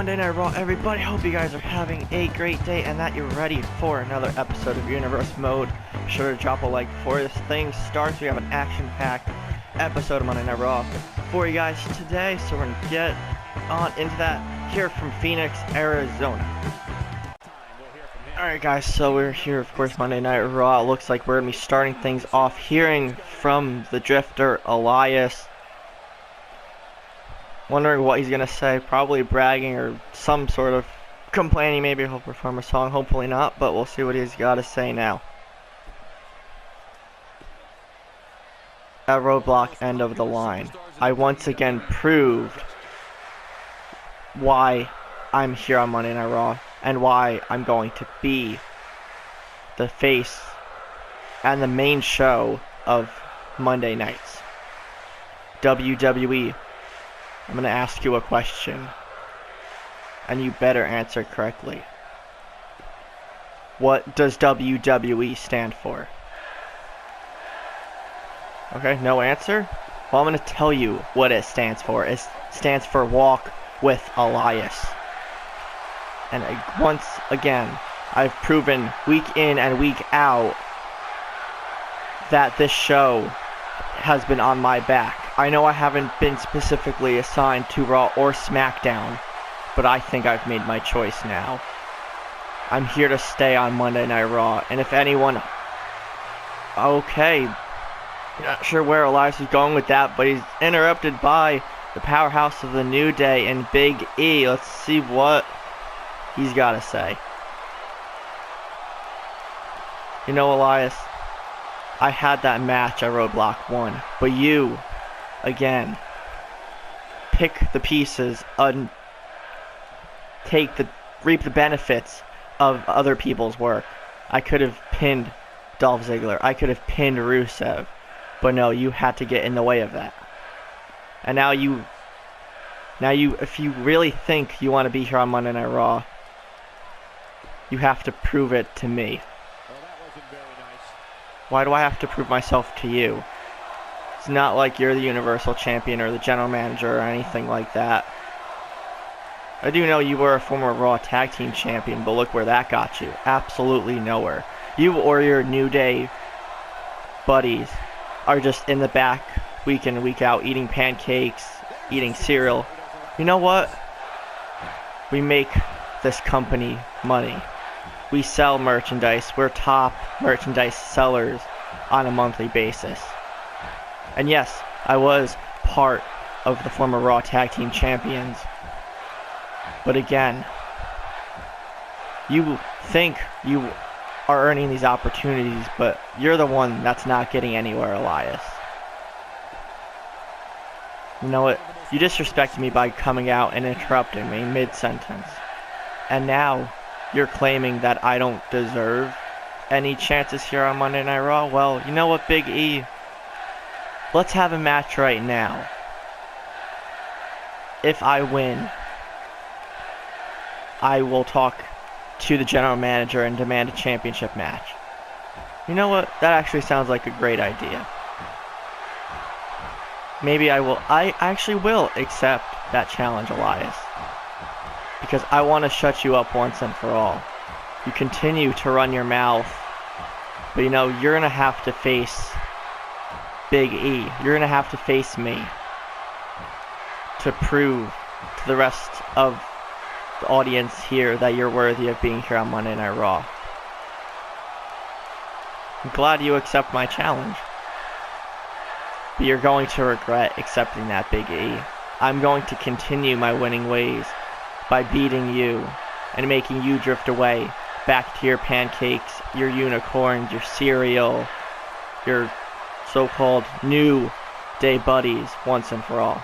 Monday Night Raw, everybody. Hope you guys are having a great day and that you're ready for another episode of Universe Mode. Be sure to drop a like before this thing starts. We have an action-packed episode of Monday Night Raw for you guys today, so we're going to get on into that here from Phoenix, Arizona. Alright guys, so we're here, of course, Monday Night Raw. It looks like we're going to be starting things off hearing from the Drifter, Elias. Wondering what he's going to say, probably bragging or some sort of complaining. Maybe he'll perform a song, hopefully not, but we'll see what he's got to say now. At roadblock end of the line, I once again proved why I'm here on Monday Night Raw and why I'm going to be the face and the main show of Monday nights. WWE. I'm going to ask you a question, and you better answer correctly. What does WWE stand for? Okay, no answer? Well, I'm going to tell you what it stands for. It stands for Walk with Elias. And once again, I've proven week in and week out that this show has been on my back. I know I haven't been specifically assigned to Raw or SmackDown, but I think I've made my choice now. I'm here to stay on Monday Night Raw, and if anyone... Okay, not sure where Elias is going with that, but he's interrupted by the powerhouse of the New Day and Big E. Let's see what he's got to say. You know, Elias, I had that match at Roadblock 1, but you... again, pick the pieces and reap the benefits of other people's work. I could have pinned Dolph Ziggler. I could have pinned Rusev. But no, you had to get in the way of that. And now you, if you really think you want to be here on Monday Night Raw, you have to prove it to me. Well, that wasn't very nice. Why do I have to prove myself to you? It's not like you're the Universal Champion or the General Manager or anything like that. I do know you were a former Raw Tag Team Champion, but look where that got you. Absolutely nowhere. You or your New Day buddies are just in the back week in and week out eating pancakes, eating cereal. You know what? We make this company money. We sell merchandise. We're top merchandise sellers on a monthly basis. And yes, I was part of the former Raw Tag Team Champions. But again, you think you are earning these opportunities, but you're the one that's not getting anywhere, Elias. You know what? You disrespected me by coming out and interrupting me mid-sentence. And now you're claiming that I don't deserve any chances here on Monday Night Raw? Well, you know what, Big E? Let's have a match right now. If I win, I will talk to the general manager and demand a championship match. You know what? That actually sounds like a great idea. Maybe I actually will accept that challenge, Elias. Because I want to shut you up once and for all. You continue to run your mouth, but you know, you're going to have to face Big E. You're going to have to face me to prove to the rest of the audience here that you're worthy of being here on Monday Night Raw. I'm glad you accept my challenge. But you're going to regret accepting that, Big E. I'm going to continue my winning ways by beating you and making you drift away back to your pancakes, your unicorns, your cereal, your so-called New Day buddies once and for all.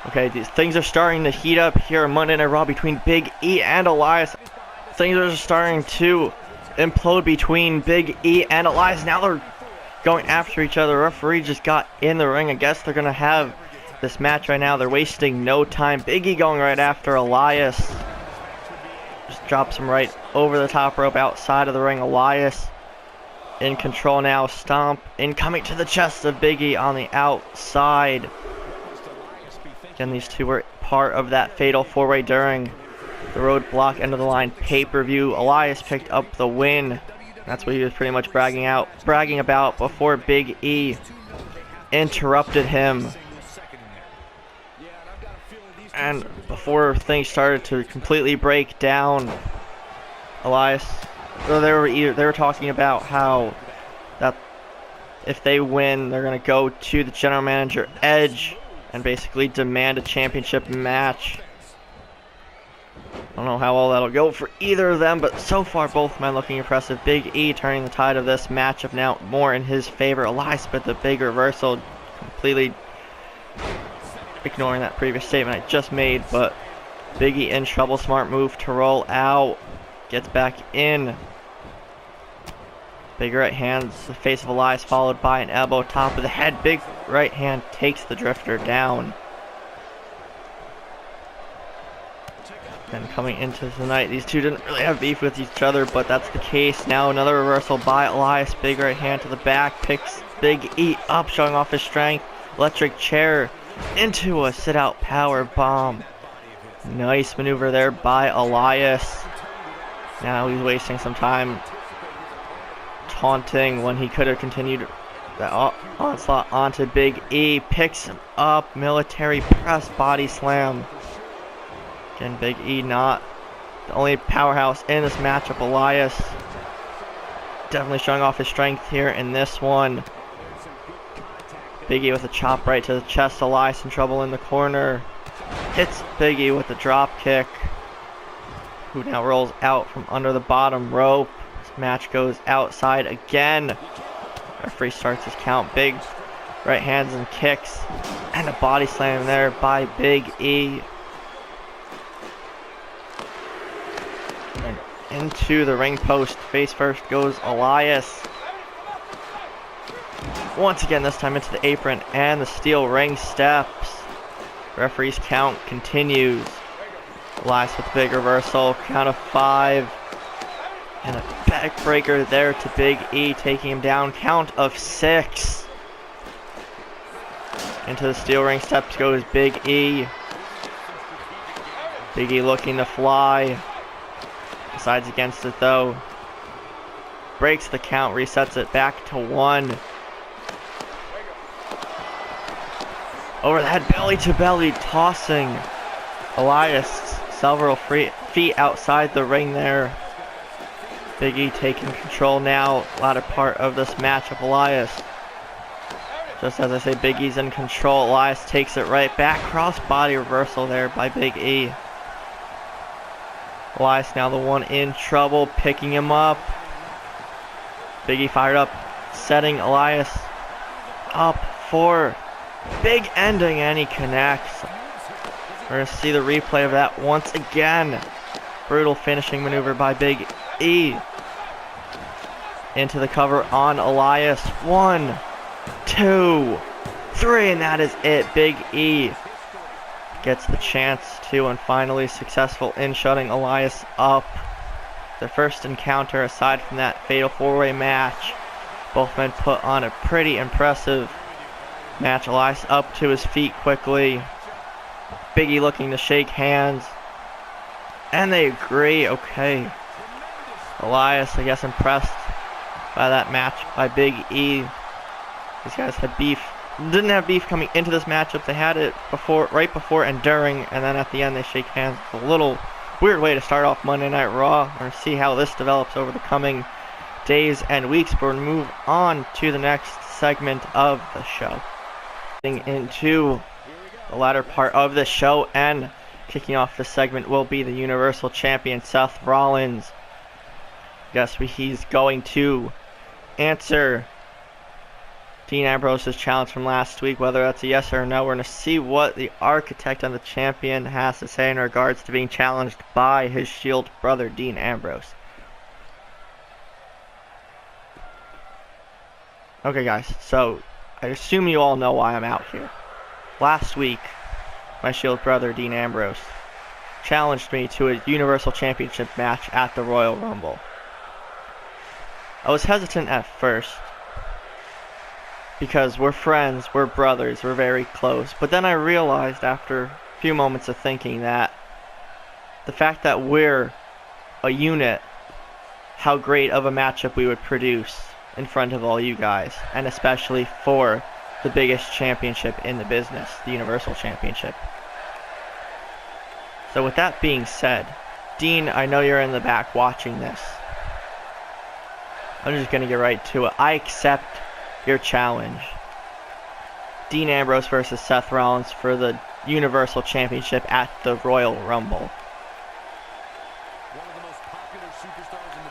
Okay, these things are starting to heat up here on Monday Night Raw between Big E and Elias. Things are starting to implode between Big E and Elias. Now they're going after each other. The referee just got in the ring. I guess they're going to have this match right now. They're wasting no time. Big E going right after Elias. Just drops him right over the top rope outside of the ring. Elias in control now. Stomp incoming to the chest of Big E on the outside. Again, these two were part of that fatal four-way during the roadblock end of the line pay-per-view. Elias picked up the win. That's what he was pretty much bragging about before Big E interrupted him. And before things started to completely break down, Elias, they were talking about how that if they win, they're going to go to the general manager Edge and basically demand a championship match. I don't know how well that'll go for either of them, but so far both men looking impressive. Big E turning the tide of this matchup now more in his favor. Elias with the big reversal, completely ignoring that previous statement I just made, but Big E in trouble. Smart move to roll out. Gets back in. Big right hand, the face of Elias, followed by an elbow, top of the head. Big right hand takes the Drifter down. And coming into tonight, these two didn't really have beef with each other, but that's the case. Now another reversal by Elias. Big right hand to the back, picks Big E up, showing off his strength. Electric chair into a sit-out power bomb. Nice maneuver there by Elias. Now he's wasting some time taunting when he could have continued the onslaught onto Big E. Picks him up, military press body slam. Again, Big E not the only powerhouse in this matchup. Elias definitely showing off his strength here in this one. Big E with a chop right to the chest. Elias in trouble in the corner. Hits Big E with a drop kick, who now rolls out from under the bottom rope. This match goes outside again. Referee starts his count. Big right hands and kicks, and a body slam there by Big E. And into the ring post. Face first goes Elias. Once again, this time into the apron and the steel ring steps. Referee's count continues. Elias with a big reversal, count of 5. And a backbreaker there to Big E, taking him down, count of 6. Into the steel ring steps goes Big E. Big E looking to fly. Decides against it though. Breaks the count, resets it back to 1. Overhead belly to belly, tossing Elias several feet outside the ring there. Big E taking control now, latter part of this matchup. Elias, just as I say, Big E's in control. Elias takes it right back, cross body reversal there by Big E. Elias now the one in trouble, picking him up. Big E fired up, setting Elias up for big ending, and he connects. We're going to see the replay of that once again. Brutal finishing maneuver by Big E. Into the cover on Elias. 1, 2, 3, and that is it. Big E gets the chance to, and finally successful in shutting Elias up. Their first encounter aside from that fatal four-way match. Both men put on a pretty impressive match. Elias up to his feet quickly. Big E looking to shake hands. And they agree. Okay. Elias, I guess, impressed by that match by Big E. These guys had beef. Didn't have beef coming into this matchup. They had it right before and during, and then at the end they shake hands. It's a little weird way to start off Monday Night Raw. We're going to see how this develops over the coming days and weeks. But we're going to move on to the next segment of the show. Into the latter part of the show, and kicking off this segment will be the Universal Champion Seth Rollins. Guess he's going to answer Dean Ambrose's challenge from last week, whether that's a yes or a no. We're going to see what the architect and the champion has to say in regards to being challenged by his Shield brother, Dean Ambrose. Okay, guys, so I assume you all know why I'm out here. Last week, my Shield brother, Dean Ambrose, challenged me to a Universal Championship match at the Royal Rumble. I was hesitant at first, because we're friends, we're brothers, we're very close. But then I realized after few moments of thinking that the fact that we're a unit, how great of a matchup we would produce in front of all you guys, and especially for the biggest championship in the business, the Universal Championship. So with that being said, Dean, I know you're in the back watching this. I'm just going to get right to it. I accept your challenge. Dean Ambrose versus Seth Rollins for the Universal Championship at the Royal Rumble.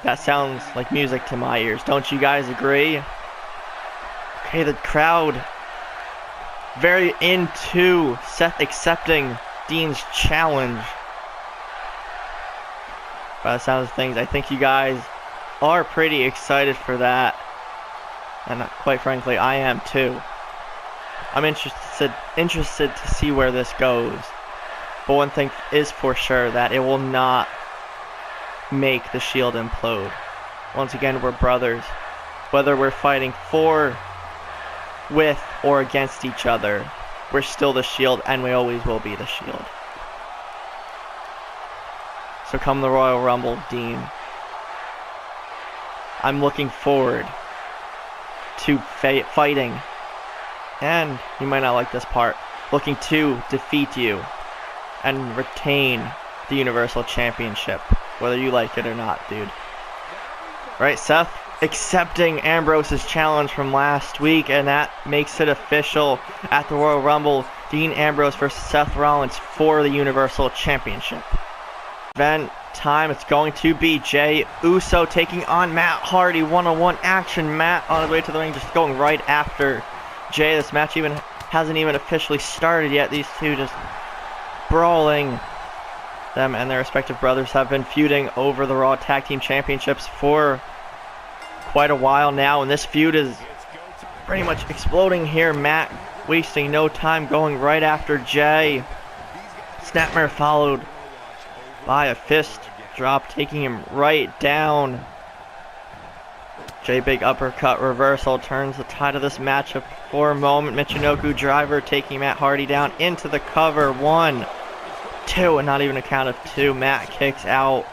That sounds like music to my ears. Don't you guys agree? Okay, the crowd very into Seth accepting Dean's challenge. By the sounds of things, I think you guys are pretty excited for that. And quite frankly, I am too. I'm interested to see where this goes. But one thing is for sure, that it will not make the Shield implode. Once again, we're brothers. Whether we're fighting for, with, or against each other, we're still the Shield, and we always will be the Shield. So come the Royal Rumble, Dean, I'm looking forward to fighting, and you might not like this part, looking to defeat you and retain the Universal Championship, whether you like it or not, dude. Right, Seth accepting Ambrose's challenge from last week, and that makes it official at the Royal Rumble. Dean Ambrose versus Seth Rollins for the Universal Championship. Event time, it's going to be Jey Uso taking on Matt Hardy. One-on-one action. Matt on his way to the ring, just going right after Jey. This match hasn't even officially started yet. These two just brawling. Them and their respective brothers have been feuding over the Raw Tag Team Championships for quite a while now, and this feud is pretty much exploding here. Matt wasting no time, going right after Jey. Snapmare followed by a fist drop, taking him right down. Jey, big uppercut reversal, turns the tide of this matchup for a moment. Michinoku driver taking Matt Hardy down into the cover. 1, 2, and not even a count of 2. Matt kicks out.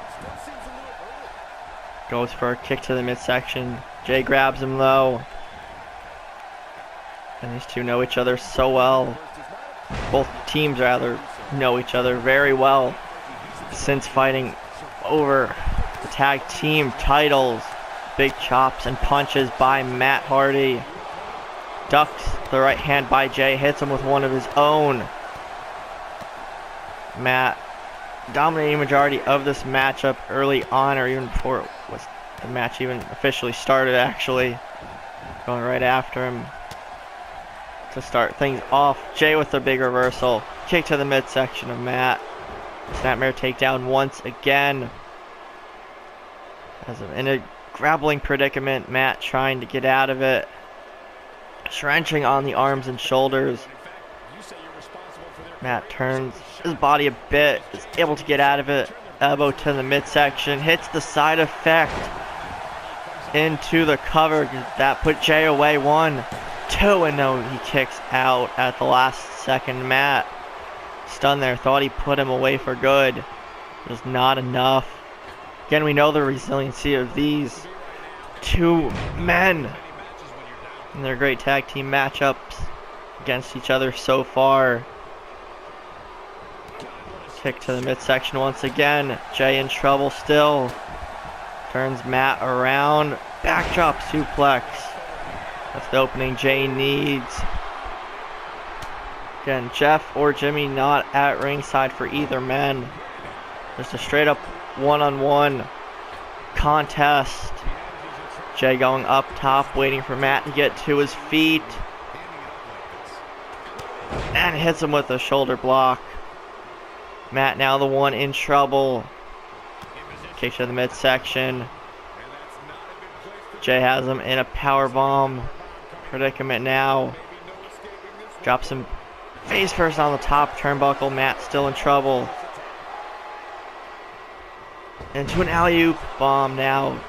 Goes for a kick to the midsection. Jey grabs him though. And these two know each other so well. Both teams rather know each other very well since fighting over the tag team titles. Big chops and punches by Matt Hardy. Ducks the right hand by Jey, hits him with one of his own. Matt dominating majority of this matchup early on, or even before the match even officially started, actually. Going right after him to start things off. Jey with a big reversal. Kick to the midsection of Matt. Snapmare takedown once again. In a grappling predicament, Matt trying to get out of it. Trenching on the arms and shoulders. Matt turns his body a bit, is able to get out of it. Elbow to the midsection, hits the side effect into the cover. That put Jey away. 1, 2, and no, he kicks out at the last second. Matt stunned there, thought he put him away for good. It was not enough. Again, we know the resiliency of these two men and their great tag team matchups against each other so far. Kick to the midsection once again. Jey in trouble still. Turns Matt around. Backdrop suplex. That's the opening Jey needs. Again, Jeff or Jimmy not at ringside for either man. Just a straight up one-on-one contest. Jey going up top, waiting for Matt to get to his feet. And hits him with a shoulder block. Matt now the one in trouble. Kick to the midsection. Jey has him in a powerbomb predicament now. Drops him face first on the top turnbuckle. Matt still in trouble. Into an alley-oop bomb now.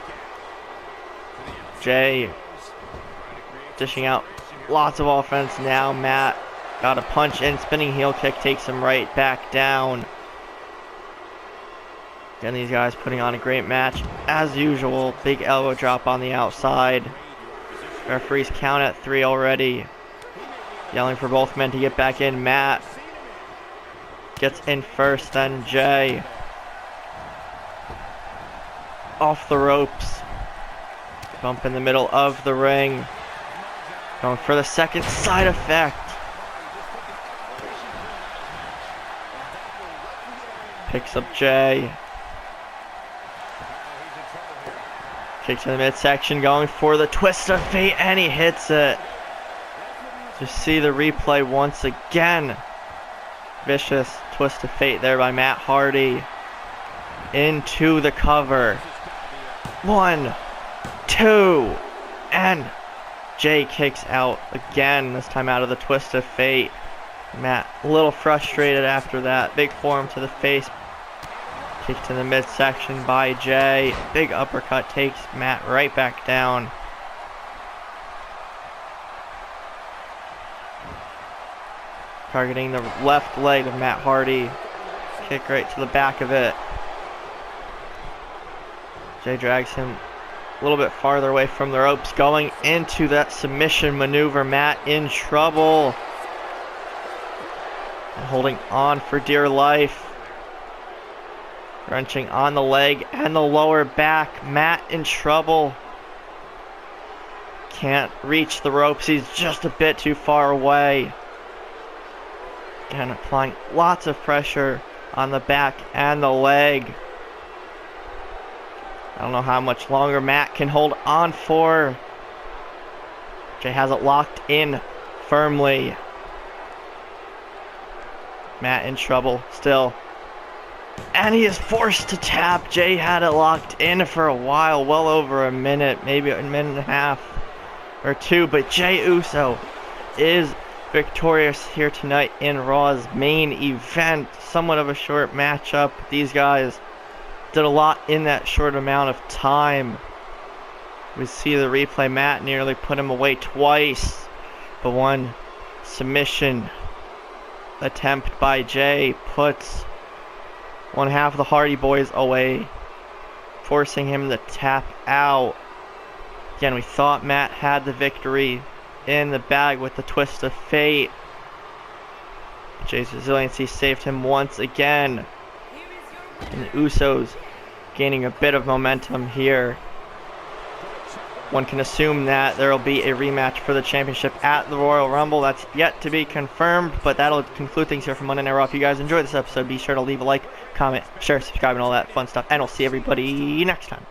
Jey dishing out lots of offense now. Matt Got a punch in, spinning heel kick takes him right back down. Again, these guys putting on a great match as usual. Big elbow drop on the outside. Referees count at 3 already. Yelling for both men to get back in. Matt gets in first, then Jay. Off the ropes. Bump in the middle of the ring. Going for the second side effect. Picks up Jay. Kick to the midsection, going for the twist of fate, and he hits it. Just see the replay once again. Vicious twist of fate there by Matt Hardy. Into the cover. 1, 2, and Jay kicks out again, this time out of the twist of fate. Matt a little frustrated after that. Big forearm to the face. Kick to the midsection by Jay. Big uppercut takes Matt right back down. Targeting the left leg of Matt Hardy. Kick right to the back of it. Jay drags him a little bit farther away from the ropes, going into that submission maneuver. Matt in trouble. And holding on for dear life. Wrenching on the leg and the lower back. Matt in trouble. Can't reach the ropes. He's just a bit too far away. Again, applying lots of pressure on the back and the leg. I don't know how much longer Matt can hold on for. Jay has it locked in firmly. Matt in trouble still. And he is forced to tap. Jay had it locked in for a while, well over a minute, maybe a minute and a half or 2. But Jay Uso is victorious here tonight in Raw's main event. Somewhat of a short matchup. These guys did a lot in that short amount of time. We see the replay. Matt nearly put him away twice, but one submission attempt by Jay puts one half of the Hardy Boys away, forcing him to tap out. Again, we thought Matt had the victory in the bag with the twist of fate. Jay's resiliency saved him once again. And the Usos gaining a bit of momentum here. One can assume that there will be a rematch for the championship at the Royal Rumble. That's yet to be confirmed, but that'll conclude things here from Monday Night Raw. If you guys enjoyed this episode, be sure to leave a like, comment, share, subscribe, and all that fun stuff. And we'll see everybody next time.